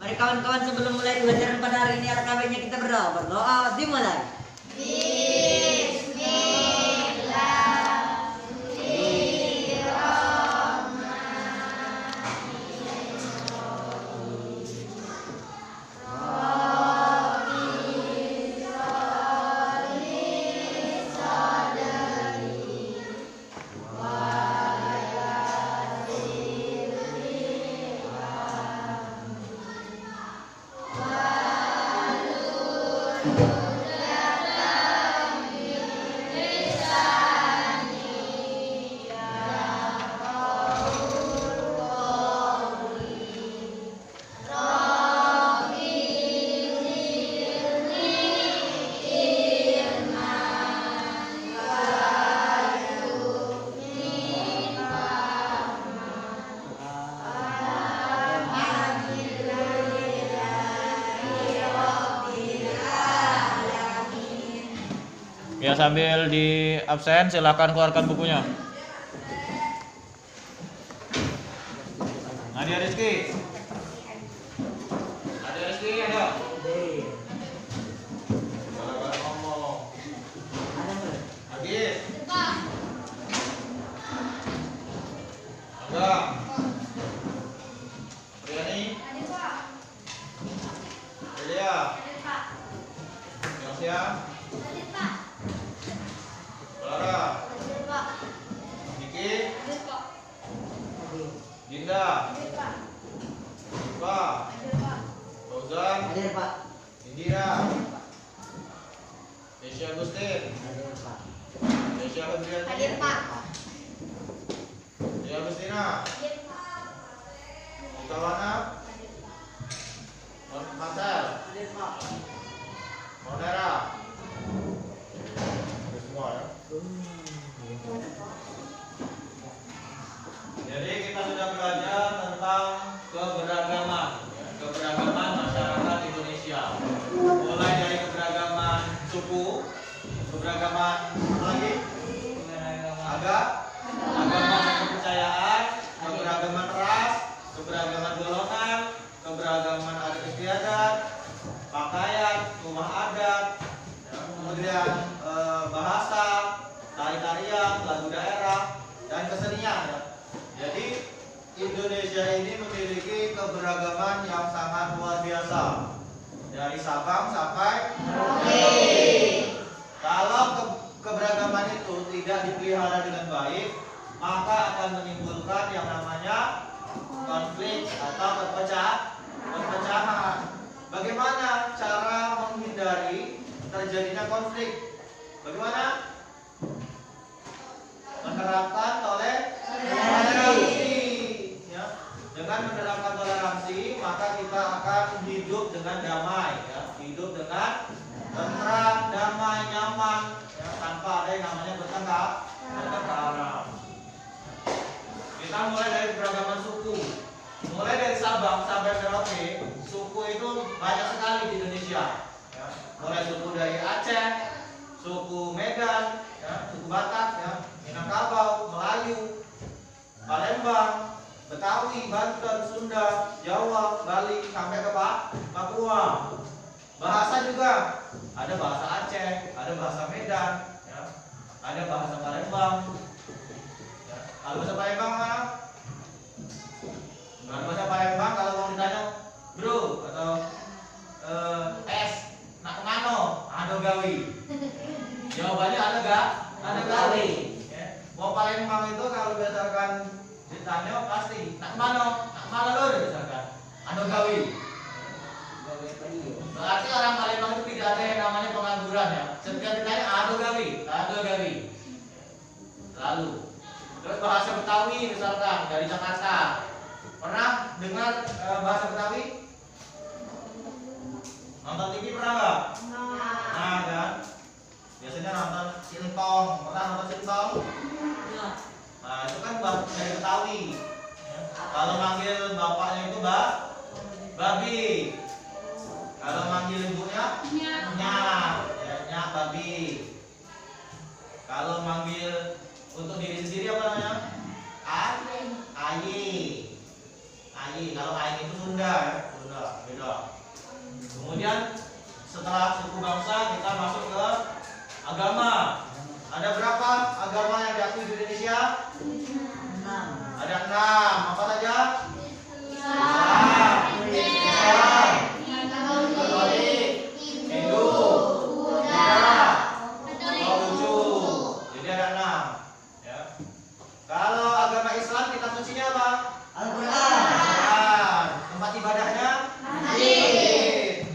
Mari kawan-kawan, sebelum mulai pelajaran pada hari ini, alangkah kita berdoa. Dimulai. Ya, sambil di absen silakan keluarkan bukunya. Nadia Rizky. Nadia Rizky ada? Gara-gara ngomong. Agis. Ada. Riani. Delia. Yosia. Clara, Niki, Dinda, Pak, Fauzan, Indira, Desya Agustin, Desya Febriani, Desya Agustina, Kawana, Marcel, Monera. Semua ya. Jadi kita sudah belajar tentang keberagaman, keberagaman masyarakat Indonesia. Mulai dari keberagaman suku, keberagaman lagi, agama dan kepercayaan, keberagaman ras, keberagaman golongan, keberagaman adat istiadat, pakaian, rumah adat, kemudian bahasa, tari-tarian, lagu daerah, dan kesenian. Jadi Indonesia ini memiliki keberagaman yang sangat luar biasa, dari Sabang sampai Merauke. Kalau keberagaman itu tidak dipelihara dengan baik, maka akan menimbulkan yang namanya konflik atau perpecahan. Bagaimana cara menghindari terjadinya konflik? Bagaimana? Menerapkan toleransi. Ya. Dengan menerapkan toleransi, maka kita akan hidup dengan damai, ya. Hidup dengan tentram, damai, nyaman, ya. Tanpa ada yang namanya pertengkaran. Kita mulai dari beragaman suku. Mulai dari Sabang sampai Merauke, suku itu banyak sekali di Indonesia. Ya. Mulai suku dari Aceh, suku Medan, ya, suku Batak, ya, Minangkabau, Melayu, Palembang, Betawi, Banten, Sunda, Jawa, Bali, sampai ke Papua. Bahasa juga ada bahasa Aceh, ada bahasa Medan, ya, ada bahasa Palembang. Ya. Kalau bahasa Palembang mana? Kalau bahasa Palembang kalau mau ditanya, bro atau nak kemana? Ado gawi. Jawabannya ada gak? Ada gawi. Ya. Mau Palembang itu kalau berdasarkan ditanya pasti nak kemana? Nak kemana lur? Misalkan ado gawi. Berarti orang Palembang itu tidak ada yang namanya pengangguran, ya. Setiap ditanya ado gawi, ado gawi. Lalu terus bahasa Betawi misalkan dari Jakarta. Pernah dengar bahasa Betawi? Nonton TV pernah nggak? Nah kan, biasanya nonton Sintong. Pernah nonton Sintong? Nah itu kan dari Betawi. Ya. Kalau manggil bapaknya itu babi. Kalau manggil ibunya nyak, ya, nyak babi. Kalau manggil untuk diri sendiri apa namanya? Ayi. Ayi. Kalau ayi itu Sunda, ya. Sunda. beda. Kemudian setelah suku bangsa kita masuk ke agama. Ada berapa agama yang diakui di Indonesia? 6. Ada 6. Apa saja? Katolik, Hindu, Buddha, Konghucu. Jadi ada 6. Ya. Kalau agama Islam kitab sucinya apa? Al-Quran. Quran. Tempat ibadahnya? Masjid.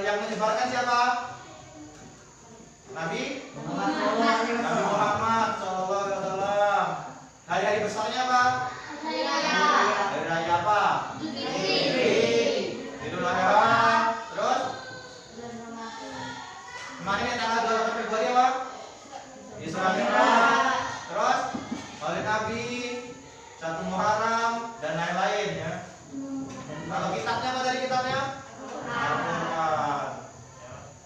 Yang menyebarkan siapa? Nabi Muhammad Sallallahu Alaihi Wasallam. Hari-hari besarnya apa? Hari raya apa? Idul Adha. Terus kemarin yang tanggal 28 Februari apa? Isra Mi'raj. Terus Maulid Nabi, 1 Muharram dan lain-lain ya. Kalau kitabnya apa dari kitabnya? Al-Quran.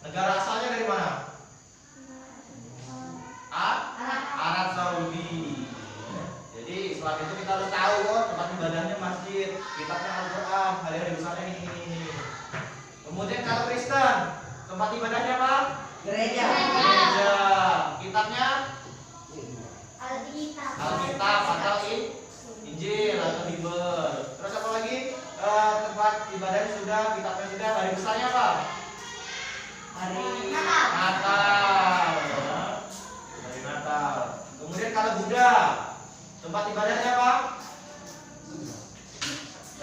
Negara asalnya dari mana? Arab Saudi. Jadi Islam itu kita harus tahu kok tempat ibadahnya masjid, kitabnya Al-Quran, hari-hari besarnya ini. Kemudian kalau Kristen, tempat ibadahnya apa? Gereja. Gereja. Kitabnya Alkitab atau Injil atau Bible. Terus apa lagi? Tempat ibadahnya sudah, kitabnya sudah, hari besarnya apa? Hari Natal. Hari Natal. Kemudian kalau Buddha, tempat ibadahnya apa?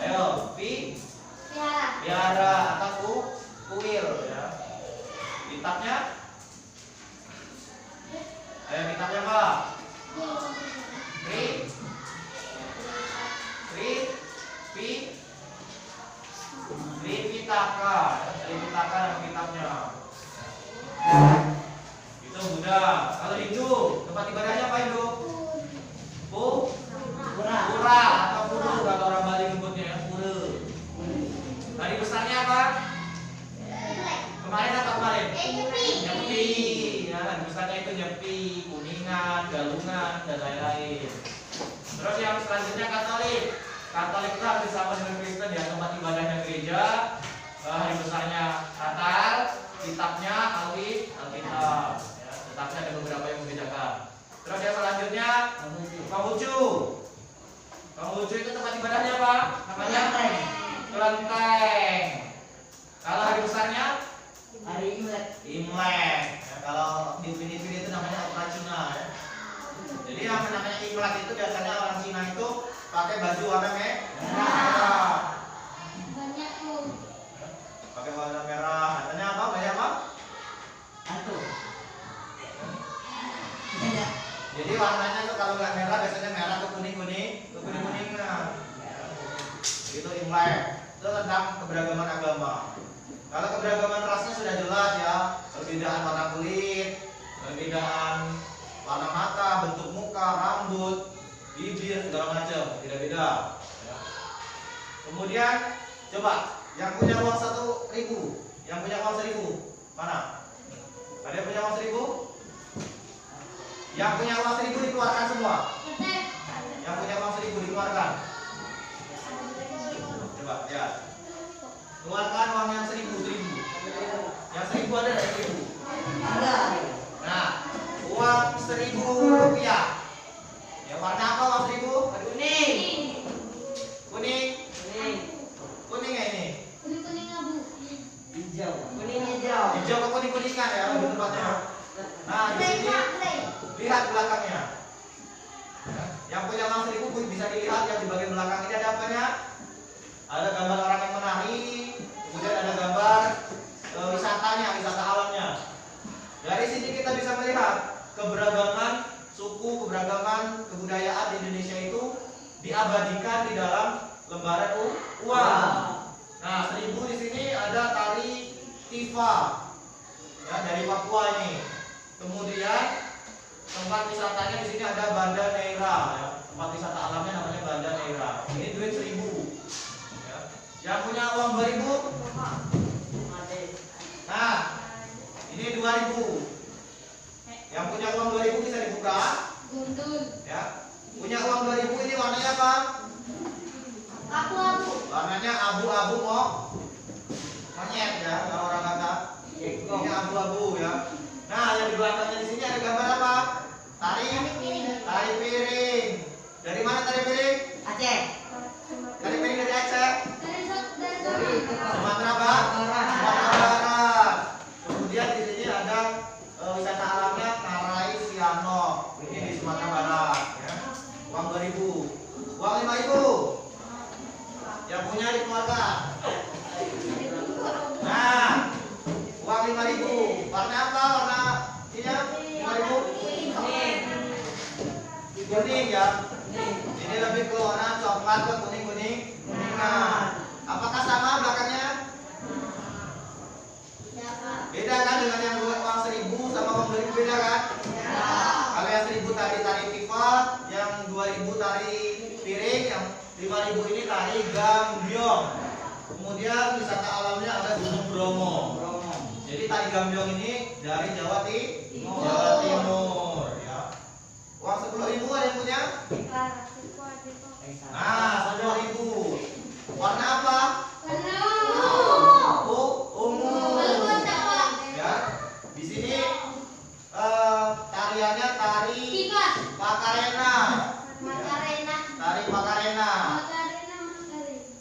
Ayo, Vihara atau kuil ya. Kitabnya? Ayo kitabnya apa? Tripitaka. Tripitaka yang kitabnya. Itu Buddha. Kalau Hindu, tempat ibadahnya apa Hindu? Pura atau pura kata orang Bali nyebutnya ya, pura. Hari besarnya apa? Kemarin apa kemarin? Nyepi. Ya, hari besarnya itu Nyepi, Kuningan, Galungan dan lain-lain. Terus yang selanjutnya Katolik. Katolik itu hampir sama dengan Kristen ya, tempat ibadahnya gereja. Hari besarnya Natal, kitabnya Alkitab. Ya, tetapi ada beberapa yang membedakan. Terus yang selanjutnya Konghucu. Konghucu itu tempat ibadahnya apa? Namanya Kelenteng. Kalau hari besarnya hari Imlek. Imlek. Ya, kalau di Filipina itu namanya Operasional ya. Jadi yang namanya Imlek itu biasanya orang Cina itu pakai baju warna merah. Pakai warna merah. Artinya apa? Banyak apa? Hantu. Jadi warnanya tuh kalau nggak merah biasanya merah ke kuning-kuning, ke kuning-kuning. Itu Imlek. Itu tentang keberagaman agama. Kalau keberagaman rasnya sudah jelas ya, perbedaan warna kulit, perbedaan warna mata, bentuk muka, rambut, bibir segala macam, beda-beda. Ya. Kemudian coba yang punya uang 1.000, yang punya uang 1.000 mana? Ada yang punya uang 1.000? Yang punya uang 1.000 dikeluarkan semua. Yang punya uang 1.000 dikeluarkan. Coba ya. Keluarkan uang yang 1.000. Yang 1.000 ada dari 1.000? Ada. Nah, uang 1.000 rupiah. Ya warna apa uang 1.000? Kuning. Kuning. Kuning ya ini. Hijau. Kuning hijau. Hijau ke kuning-kuningan ya lebih tepatnya. Nah, di sini lihat belakangnya. Yang punya uang 1.000 bisa dilihat yang di bagian belakang ini ada apanya? Ada gambar orang yang menari, kemudian ada gambar wisatanya, wisata alamnya. Dari sini kita bisa melihat keberagaman suku, keberagaman kebudayaan di Indonesia itu diabadikan di dalam lembaran uang. Nah, 1.000 di sini ada tari Tifa, ya dari Papua ini. Kemudian tempat wisatanya di sini ada Banda Neira, ya. Tempat wisata alamnya namanya Banda Neira. Ini duit 1.000. Ya. Yang punya uang 2.000? Nah, ini 2.000. Yang punya uang 2.000 bisa dibuka. Ya. Punya uang 2.000 ini warnanya apa? Abu-abu. Warnanya abu-abu monyet ya, kalau orang kata. Ini abu-abu ya. Nah, yang di belakangnya di sini ada gambar apa? Tari piring. Dari mana tari piring? Aceh. Tari piring dari Aceh. Sumatera Barat. Kemudian di sini ada wisata alamnya Narai Siano. Ini di Sumatera Barat ya. Uang 2000. Uang 5000. Yang punya dikeluarkan. Nah, uang 5000. Warna apa? Warna ininya 5000. Kuning ya. Ini lebih ke warna coklat ke kuningan. Apakah sama belakangnya? Beda kan dengan yang uang 1000 sama uang 2000 beda kan? Kalau yang 1000 tadi tari pivot, yang 2000 tari piring, yang 5000 ini tari gambyong. Kemudian wisata alamnya ada Gunung Bromo. Jadi tari gambyong ini dari Jawa Timur ya. Uang 10.000 ada yang punya? Nah, 10.000. Warna apa? Ungu. Ya. Di sini tariannya tari Pakarena. Tari Pakarena.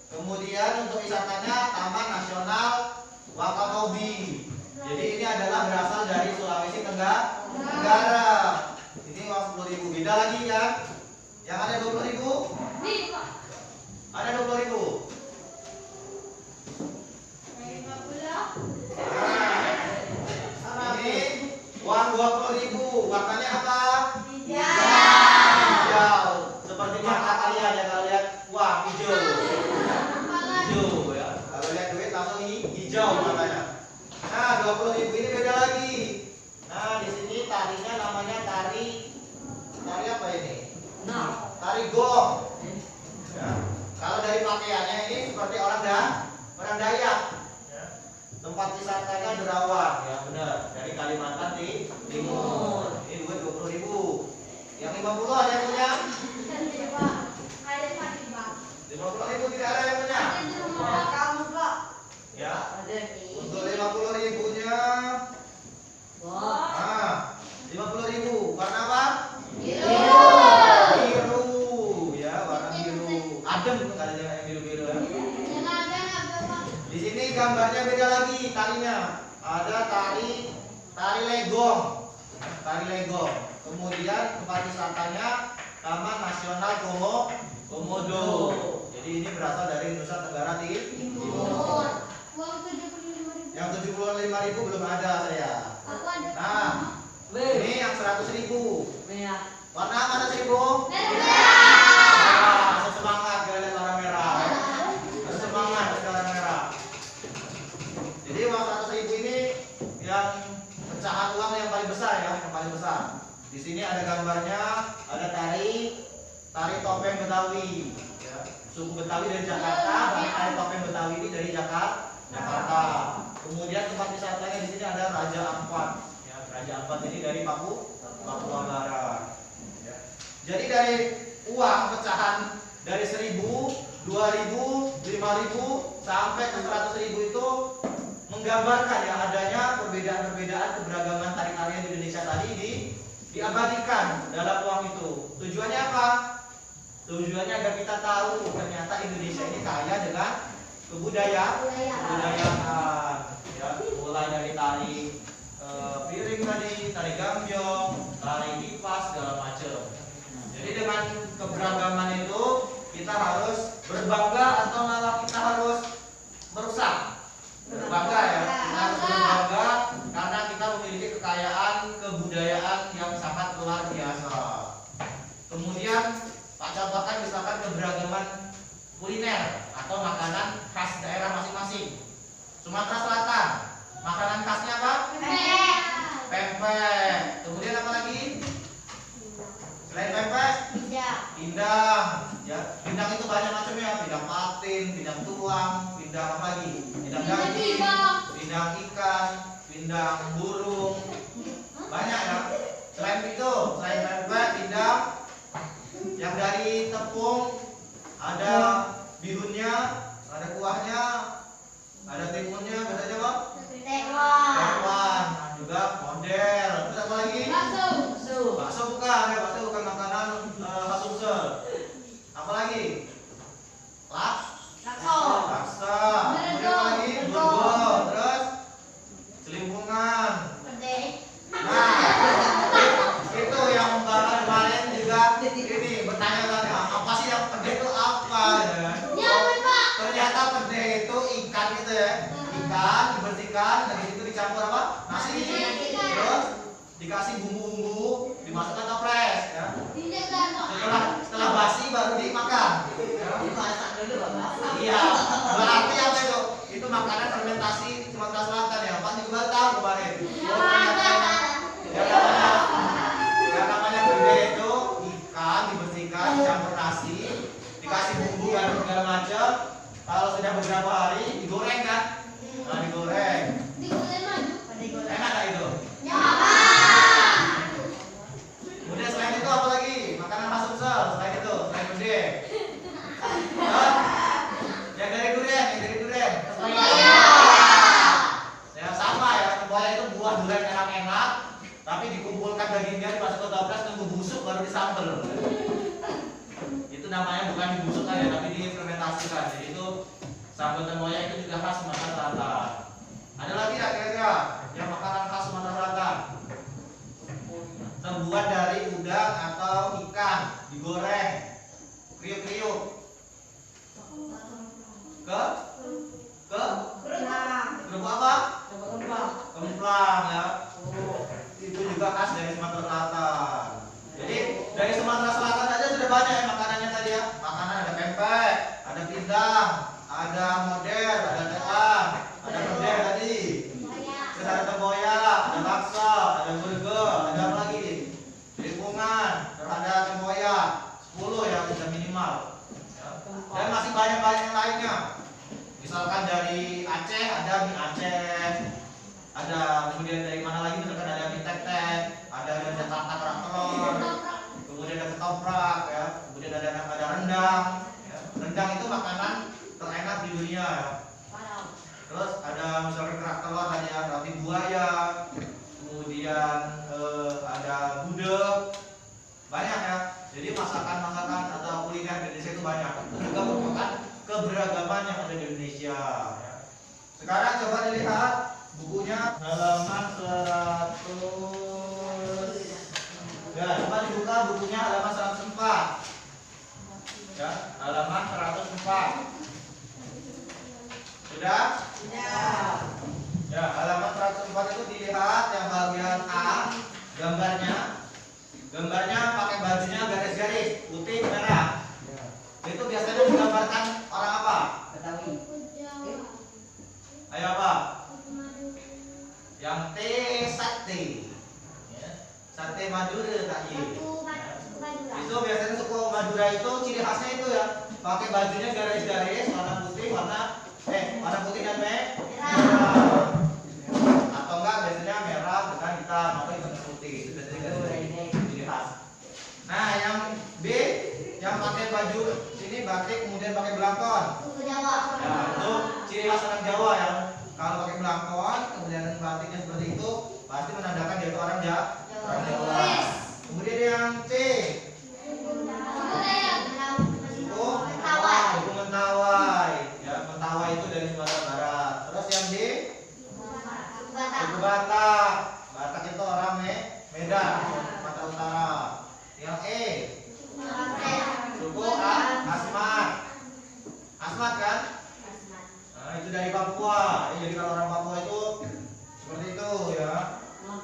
Kemudian untuk wisatanya Taman Nasional Wakatobi. Jadi ini adalah berasal dari Sulawesi Tenggara. Ini uang 10.000. Beda lagi ya. Yang ada 20.000? Ada 20.000. Ini uang 20.000. Warnanya apa? Hijau. Seperti mata kalian ya, kalau lihat uang hijau. Hijau ya. Kalau lihat duit langsung hijau matanya. Nah, 20.000 ini beda lagi. Nah, di sini tarinya namanya tari apa ini? Nah, Tari gong. Ya. Kalau dari pakaiannya ini seperti orang Dayak. Ya. Tempat wisatanya Derawan, ya benar. Dari Kalimantan Timur. Ini duit 20.000. Yang 50 ada yang punya? 50.000 tidak ada yang punya. kamu kok. Ya. Ada. Untuk 50.000-nya. Wah. Nah, 50.000. Warna apa? Biru. Biru. Ya, warna biru. Adem kalau yang biru-biru ya. Di sini gambarnya beda lagi tarinya. Ada tari legong. Tari legong. Kemudian tempat wisatanya Taman Nasional Komodo. Jadi ini berasal dari Nusa Tenggara Timur. Yang 75.000 belum ada saya. Nah, ini yang 100.000. Merah. Warna mana 1.000? Merah. Semangat kalian warna merah. Semangat warna merah. Jadi uang 100.000 ini yang pecahan uang yang paling besar ya, yang paling besar. Di sini ada gambarnya, ada tari topeng Betawi. Ya. Suku Betawi dari Jakarta, tari topeng Betawi ini dari Jakarta. Kemudian tempat wisatanya di sini ada Raja Ampat. Ya, Raja Ampat ini dari Papua Barat. Ya. Jadi dari uang pecahan dari 1.000, 2.000, 5.000 sampai ke 100.000 itu menggambarkan ya adanya perbedaan-perbedaan keberagaman tari-tarian di Indonesia tadi diabadikan dalam uang itu. Tujuannya apa? Tujuannya agar kita tahu ternyata Indonesia ini kaya dengan kebudayaan ya, mulai dari tari piring tadi, tari gambyong, tari kipas segala macam. Jadi dengan keberagaman itu kita harus berbangga atau malah kita harus merusak. Berbangga ya, kita harus berbangga karena kita memiliki kekayaan kebudayaan yang sangat luar biasa. Kemudian Pak contohkan misalkan keberagaman kuliner atau makanan khas daerah masing-masing. Sumatera Selatan, makanan khasnya apa? Pempek. Kemudian apa lagi? Selain pempek? Pindang. Ya, pindang itu banyak macamnya. Pindang patin, pindang tuang, pindang apa lagi? Pindang daging, pindang ikan, pindang burung. Banyak ya. Selain itu, selain pempek, pindang yang dari tepung, ada bihunnya, ada kuahnya, ada timunnya, ada ya. Ikan dibersihkan, dari situ dicampur apa? Nasi. Terus dikasih bumbu-bumbu, dimasukkan toples ya. Setelah basi baru dimakan. Ya. Dimasak dulu, Bapak. Iya, berarti apa itu? Itu makanan fermentasi Sumatera Selatan ya. Pas juga baru tahu kemarin. Yang namanya bebek itu ikan dibersihkan, dicampur nasi, dikasih bumbu dan segala macam. Kalau sudah beberapa hari digoreng kan? Nah, digoreng. Enak nggak itu? Kemudian selain itu apa lagi? Makanan khas Sumsel. Selain itu, selain bebek. Yang dari durian. Ya sama ya, tempoyak itu buah durian enak-enak, tapi dikumpulkan dagingnya dimasuk ke toples tunggu busuk baru disambel. Itu namanya bukan dibusukkan ya, tapi difermentasikan. Jadi itu sambal tempoyak itu juga khas Sumatera Selatan. Ada lagi ya kira-kira yang makanan khas Sumatera Selatan? Terbuat dari udang atau ikan, digoreng, kriuk-kriuk. Kerupuk apa? Kemplang ya. Itu juga khas dari Sumatera Selatan. Jadi dari Sumatera Selatan aja sudah banyak ya makanannya tadi ya. Makanan ada pempek, ada pindang, ada model, ada telang, ada model tadi. Terus ada tempoyak, ada bakso, ada burger, ada apa lagi? Jeripungan, terus ada tempoyak 10 ya sudah minimal. Ya. Dan masih banyak-banyak yang lainnya. Misalkan dari Aceh ada mie Aceh, ada kemudian dari mana lagi misalkan ada mie tek-tek, ada dari Jakarta kerak telur, kemudian ada ketoprak ya, kemudian ada rendang. Ya. Rendang itu makanan terenak di dunia ya. Terus ada misalkan kerak telur tadi ya, roti buaya, kemudian ada gudeg, banyak ya. Jadi masakan-masakan atau kuliner di Indonesia itu banyak. Itu juga merupakan keberagaman yang ada di Indonesia. Ya. Sekarang coba dilihat bukunya halaman 100. Ya, coba dibuka bukunya halaman 104. Ya, halaman 104. Sudah? Sudah. Ya, halaman 104 itu dilihat yang bagian A, gambarnya. Gambarnya pakai bajunya garis-garis, putih, merah. Itu biasanya menggambarkan orang apa? Betawi. Ayo apa? Yang T, sate. Ya. Sate Madura tak ya. Itu biasanya suku Madura itu ciri khasnya itu ya, pakai bajunya garis-garis, warna putih dan merah. Atau enggak biasanya merah dengan hitam atau hitam dan putih. Itu biasanya garis-garis ciri khas. Nah, yang B yang pakai baju sini batik kemudian pakai belangkon. Ya, itu ciri khas orang Jawa ya. Kalau pakai belangkon kemudian batiknya seperti itu pasti menandakan dia itu orang Jawa. Kemudian yang C suku Mentawai. Ya, Mentawai itu dari Sumatera Barat. Terus yang D suku Batak. Batak itu orang Medan, Sumatera Utara. Yang E suku Asmat. Asmat kan? Nah, itu dari Papua. Jadi kalau orang Papua itu seperti itu ya.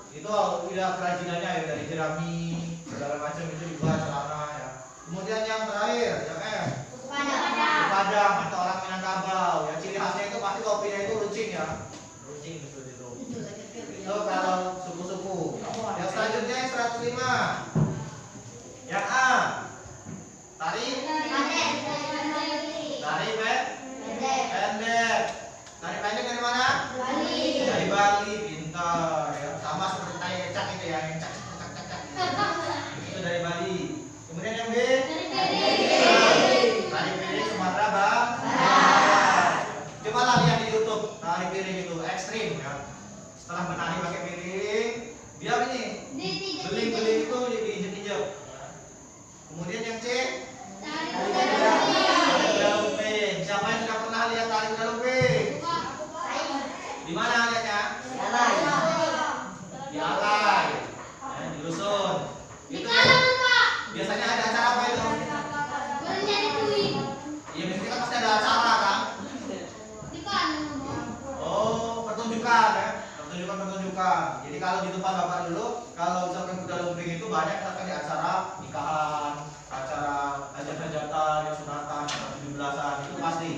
Itu udah kerajinannya ya dari jerami segala macam itu dibuat celana ya. Kemudian yang terakhir yang F Padang atau orang Minangkabau. Ya ciri khasnya itu pasti kopinya itu runcing ya. Runcing seperti itu. Itu kalau suku-suku. Yang selanjutnya yang 105. Yang A. Tari pendek. Tari pendek dari mana? Dari Bali. Pintar ya. Sama seperti tari kecak itu ya, yang cak. Itu dari Bali. Kemudian yang B. Tari piring Sumatera Barat. Coba lah lihat di YouTube tari piring itu ekstrim ya. Setelah menari pakai piring, dia ini beling-beling itu diinjek-injek. Kemudian yang C. Tari galumping. Siapa yang sudah pernah lihat tari galumping? Di mana lihatnya? Di Alai. Ya, di Dusun. Itu biasanya ada acara apa itu? Iya, biasanya kan pasti ada acara kan? pertunjukan. Jadi kalau di tempat Bapak dulu, kalau misalkan kuda lumping itu banyak kan di acara nikahan, acara hajatan-hajatan, yang sunatan, 17-an itu pasti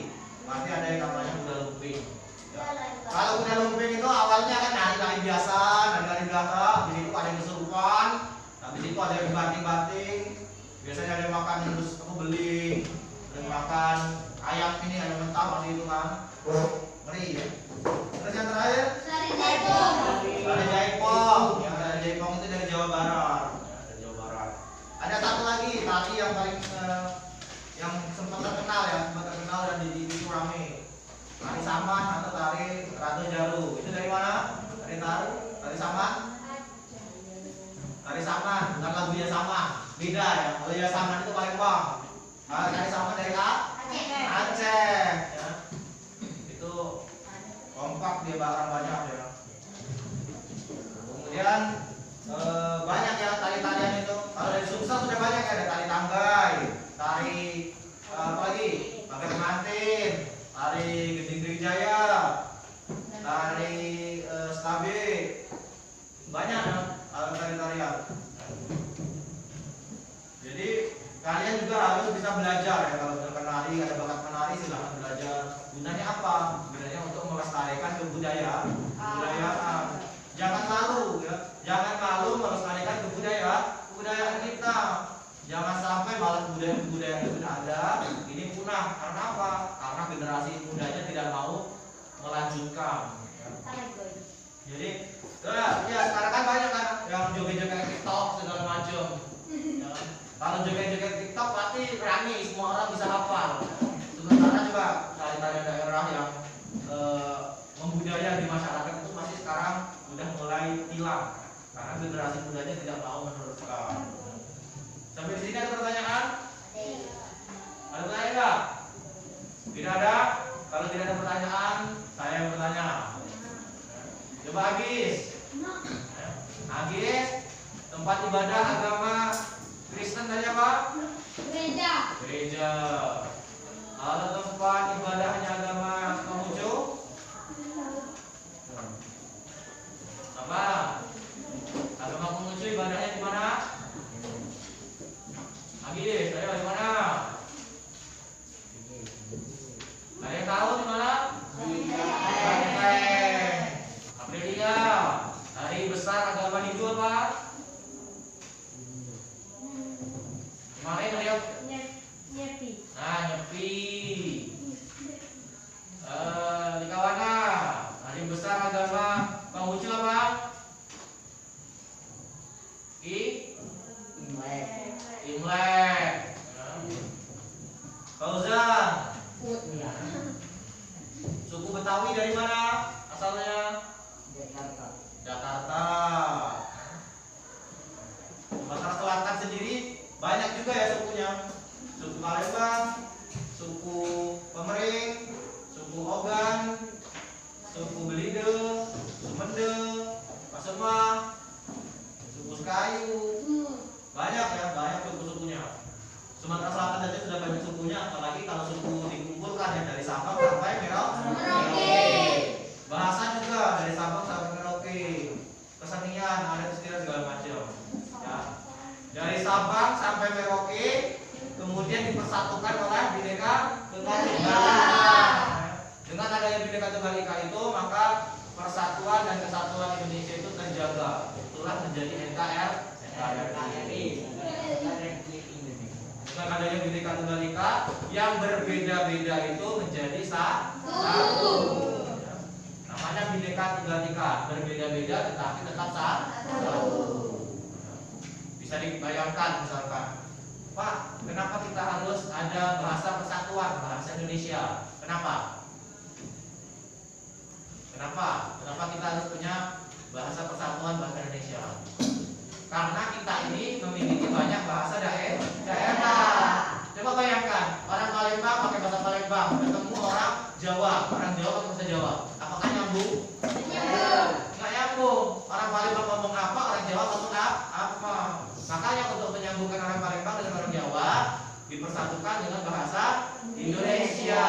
ada yang namanya kuda lumping. Ya. Kalau kuda lumping itu awalnya kan nari-nari biasa, nari-nari biasa, di situ ada yang kesurupan, habis itu ada yang banting-banting, biasanya ada yang makan terus kamu beli, ada yang makan ayam ini, ayam mentah pasti itu kan, ngeri ya. Terus yang terakhir, Tari Jaipong. Tari Jaipong, ya Tari Jaipong itu dari Jawa Barat, ya, dari Jawa Barat. Ada satu lagi tari yang paling yang sempat terkenal dan di itu rame. Tari Saman atau tari Ratu Jaru. Itu dari mana? Tari Saman. Tari Saman, bukan lagunya sama. Beda ya. Kalau ya Saman itu Palembang. Tari Saman dari Aceh. Ya. Itu kompak dia barang banyak ya. Kemudian banyak ya tari-tarian itu. Kalau dari Sumsel sudah banyak ya, ada tari tanggai, tari apa lagi? Pakai pengantin, tari Gending Jaya, tari stabe, banyak ya tari-tarian. Jadi kalian juga harus bisa belajar ya, kalau menari, ada bakat menari silahkan belajar. Gunanya apa? Gunanya untuk melestarikan kebudayaan. Jangan malu ya, jangan malu melestarikan kebudayaan kita. Jangan sampai malah kebudayaan yang sudah ada ini punah. Karena apa? Karena generasi mudanya tidak mau melanjutkan. Ya. Jadi, ya sekarang kan banyak kan yang joget-joget TikTok segala macam. Ya. Kalau joget-joget TikTok pasti berani, semua orang bisa hafal. Sementara juga tari-tarian daerah yang membudaya di masyarakat itu masih sekarang sudah mulai hilang karena generasi mudanya tidak mau meneruskan. Sampai di sini ada pertanyaan? Ada pertanyaan enggak? Tidak ada? Kalau tidak ada pertanyaan, saya yang bertanya. Coba Agis. Agis, tempat ibadah agama Kristen tadi apa? Gereja. Kalau tempat ibadahnya agama Konghucu? Apa? Agama Konghucu ibadahnya di mana? Agis, ayo di mana? Ada yang tahu di mana? Banteng. Aprilia, hari besar agama Hindu apa? Mana yang lihat? Nah, Nyepi. Di Kawana, hari besar agama Konghucu apa? Imlek. Fauzan. Suku Betawi dari mana asalnya? Jakarta. Sumatera Selatan sendiri banyak juga ya sukunya. Suku Palembang, suku Pemering, suku Ogan, suku Belide, Sumende, Pasemah, suku Sekayu. Banyak ya, banyak suku-sukunya. Sumatera Selatan saja sudah banyak sukunya, apalagi kalau suku dikumpulkan ya dari Sabang sampai Merauke. Bahasa juga dari Sabang sampai Merauke. Kesenian, adat istiadat segala macam. Ya. Dari Sabang sampai Merauke, kemudian dipersatukan oleh Bhinneka Tunggal Ika. Dengan adanya Bhinneka Tunggal Ika itu, maka persatuan dan kesatuan Indonesia itu terjaga. Itulah menjadi NKRI. Dengan adanya Bhinneka Tunggal Ika, yang berbeda-beda itu menjadi satu. Namanya Bhinneka Tunggal Ika, berbeda-beda tetapi tetap satu. Bisa dibayangkan misalkan, Pak, kenapa kita harus ada bahasa persatuan, bahasa Indonesia? Kenapa? Kenapa kita harus punya bahasa persatuan bahasa Indonesia? Karena kita ini memiliki banyak bahasa daerah. Coba bayangkan, orang Palembang pakai bahasa Palembang, ketemu orang Jawa pakai bahasa Jawa. Apakah nyambung? Nggak nyambung. Orang Palembang ngomong apa, orang Jawa ngomong apa. Makanya untuk menyambungkan orang Palembang dengan orang Jawa, dipersatukan dengan bahasa Indonesia.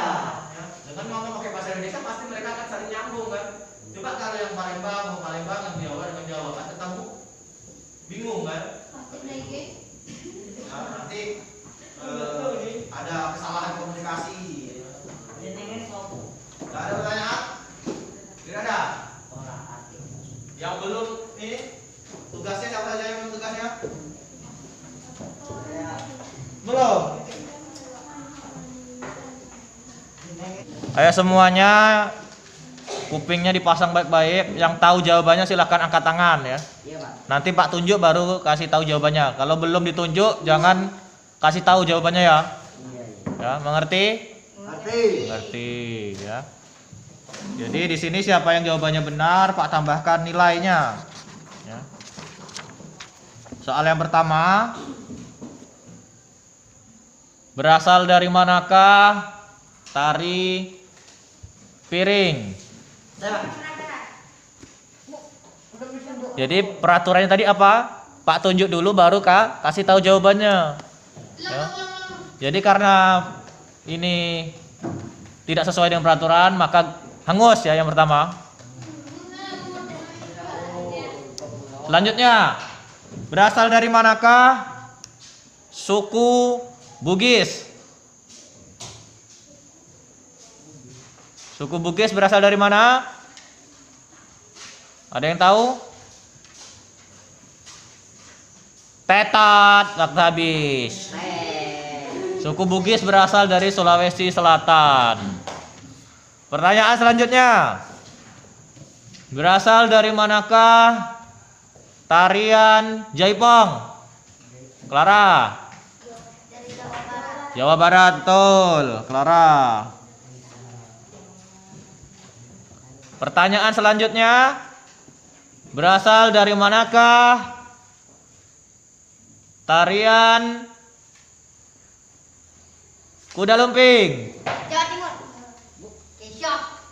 Ya. Dengan ngomong pakai bahasa Indonesia, pasti mereka akan saling nyambung kan. Coba kalau yang Palembang mau Ayo semuanya kupingnya dipasang baik-baik. Yang tahu jawabannya silahkan angkat tangan ya. Iya, Pak. Nanti Pak tunjuk baru kasih tahu jawabannya. Kalau belum ditunjuk jangan kasih tahu jawabannya ya. Iya, Ya, mengerti? Mengerti ya. Jadi di sini siapa yang jawabannya benar, Pak tambahkan nilainya. Ya. Soal yang pertama, berasal dari manakah tari piring? Jadi peraturannya tadi apa? Pak tunjuk dulu baru Kak kasih tahu jawabannya. Ya. Jadi karena ini tidak sesuai dengan peraturan maka hangus ya yang pertama. Selanjutnya, berasal dari manakah suku Bugis? Suku Bugis berasal dari mana? Ada yang tahu? Tetat, waktu habis. Suku Bugis berasal dari Sulawesi Selatan. Pertanyaan selanjutnya. Berasal dari manakah tarian Jaipong? Clara. Jawa Barat, betul. Clara. Pertanyaan selanjutnya. Berasal dari manakah tarian kuda lumping? Jawa Timur.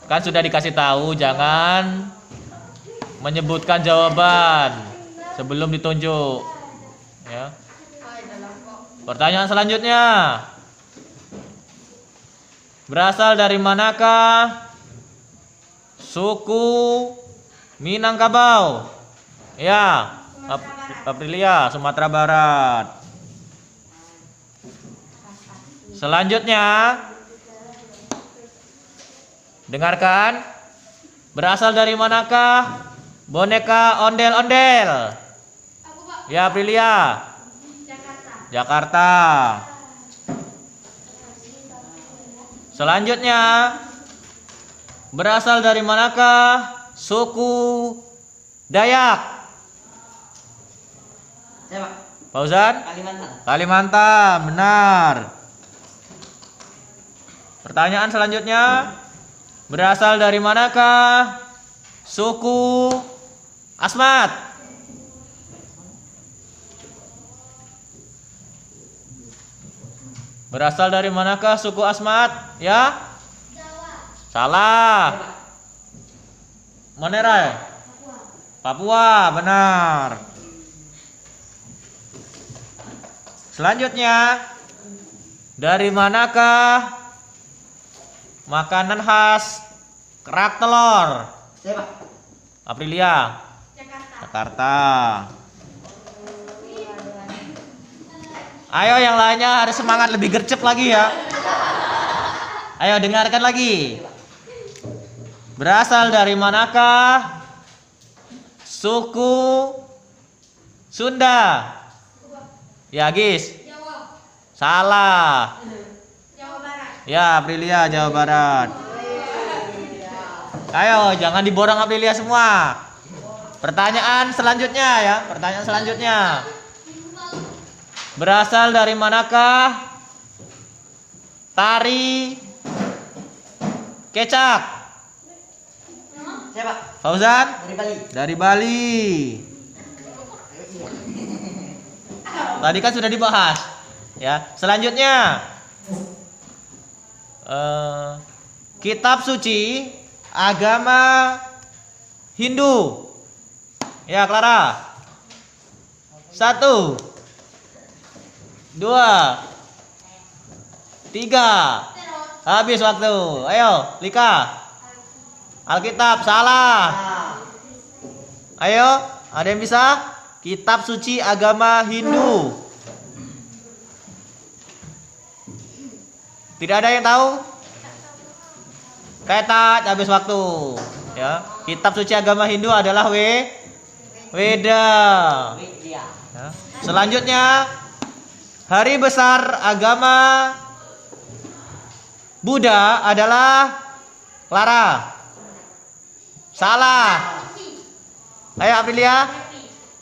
Kan sudah dikasih tahu, jangan menyebutkan jawaban sebelum ditunjuk. Ya. Pertanyaan selanjutnya. Berasal dari manakah suku Minangkabau? Ya, Aprilia, Sumatera Barat. Selanjutnya, dengarkan. Berasal dari manakah boneka ondel-ondel? Ya, Aprilia. Jakarta. Selanjutnya, berasal dari manakah suku Dayak? Saya, Pak. Fauzan? Kalimantan. Kalimantan, benar. Pertanyaan selanjutnya, berasal dari manakah suku Asmat? Berasal dari manakah suku Asmat? Ya? Salah. Manerai? Papua, benar. Selanjutnya, dari manakah makanan khas kerak telur? Saya, Pak. Aprilia. Jakarta. Ayo yang lainnya harus semangat, lebih gercep lagi ya. Ayo dengarkan lagi. Berasal dari manakah suku Sunda? Ya, Gis. Salah. Ya, Aprilia, Jawa Barat. Ayo, jangan diborong Aprilia semua. Pertanyaan selanjutnya ya, pertanyaan selanjutnya. Berasal dari manakah tari kecak? Saya, Pak. Fauzan? Dari Bali. Dari Bali. Tadi kan sudah dibahas. Ya, selanjutnya. Kitab suci agama Hindu. Ya, Clara. 1, 2, 3. Habis waktu. Ayo, Lika. Alkitab, salah. Ayo, ada yang bisa? Kitab suci agama Hindu. Tidak ada yang tahu? Tetat, habis waktu. Ya, kitab suci agama Hindu adalah Weda. Iya. Ya. Selanjutnya, hari besar agama Buddha adalah Clara. Salah. Ayo Aprilia.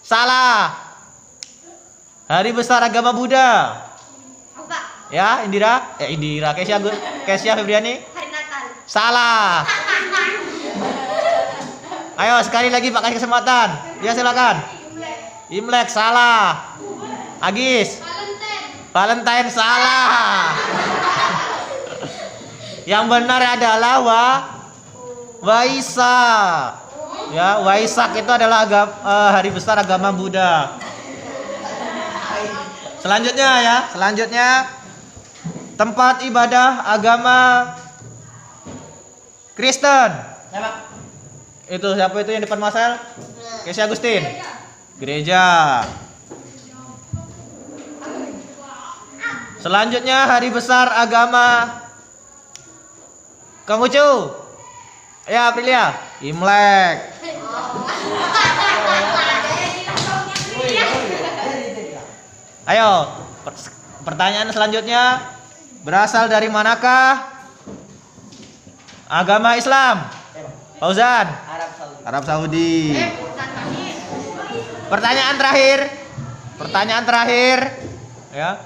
Salah. Hari besar agama Buddha. Ya, Indira. Indira. Kesia Febriani. Hari Natal. Salah. Ayo sekali lagi Pak, kasih kesempatan. Ya silakan. Imlek. Salah. Agis. Valentine. Salah. Yang benar adalah Waisak. Ya, Waisak itu adalah hari besar agama Buddha. Selanjutnya tempat ibadah agama Kristen. Itu siapa itu yang depan Marcel? Kesia Agustin. Gereja. Selanjutnya hari besar agama Konghucu. Ya Aprilia. Imlek. Ayo, pertanyaan selanjutnya, berasal dari manakah agama Islam? Fauzan. Arab Saudi. Pertanyaan terakhir, ya.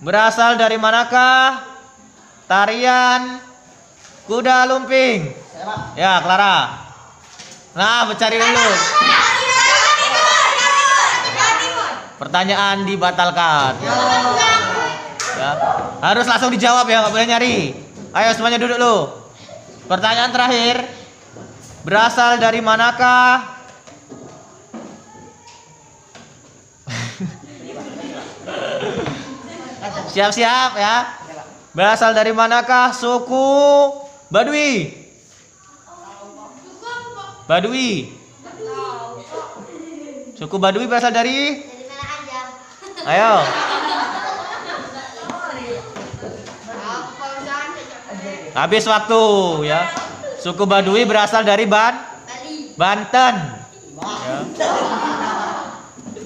Berasal dari manakah tarian kuda lumping? Ya, Clara. Nah, mencari dulu. Pertanyaan dibatalkan. Ya, harus langsung dijawab ya, nggak boleh nyari. Ayo semuanya duduk dulu. Pertanyaan terakhir, berasal dari manakah siap-siap ya. Berasal dari manakah suku Badui? Suku Badui berasal dari? Dari mana aja? Ayo. Habis waktu ya. Suku Badui berasal dari Bali. Banten. Ya.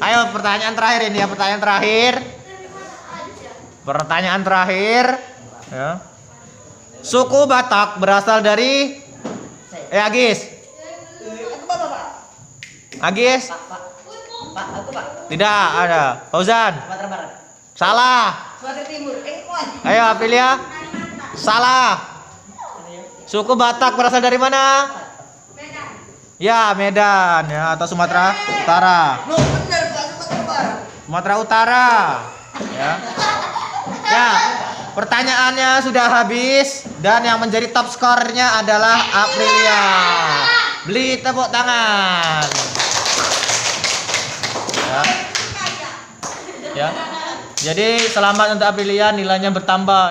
Ayo pertanyaan terakhir ini ya, Pertanyaan terakhir ya. Suku Batak berasal dari Agis. Agis? Pak, aku Pak. Tidak ada. Fauzan? Sumatera Barat. Salah. Sumatera Timur. Ayo Aprilia. Salah. Suku Batak berasal dari mana? Medan. Ya, Medan ya, atau Sumatera Utara. Loh, benar Pak, Sumatera Barat. Sumatera Utara. Ya. Ya, pertanyaannya sudah habis dan yang menjadi top skornya adalah Aprilia. Beli tepuk tangan. Ya. Ya. Jadi selamat untuk Aprilia, nilainya bertambah.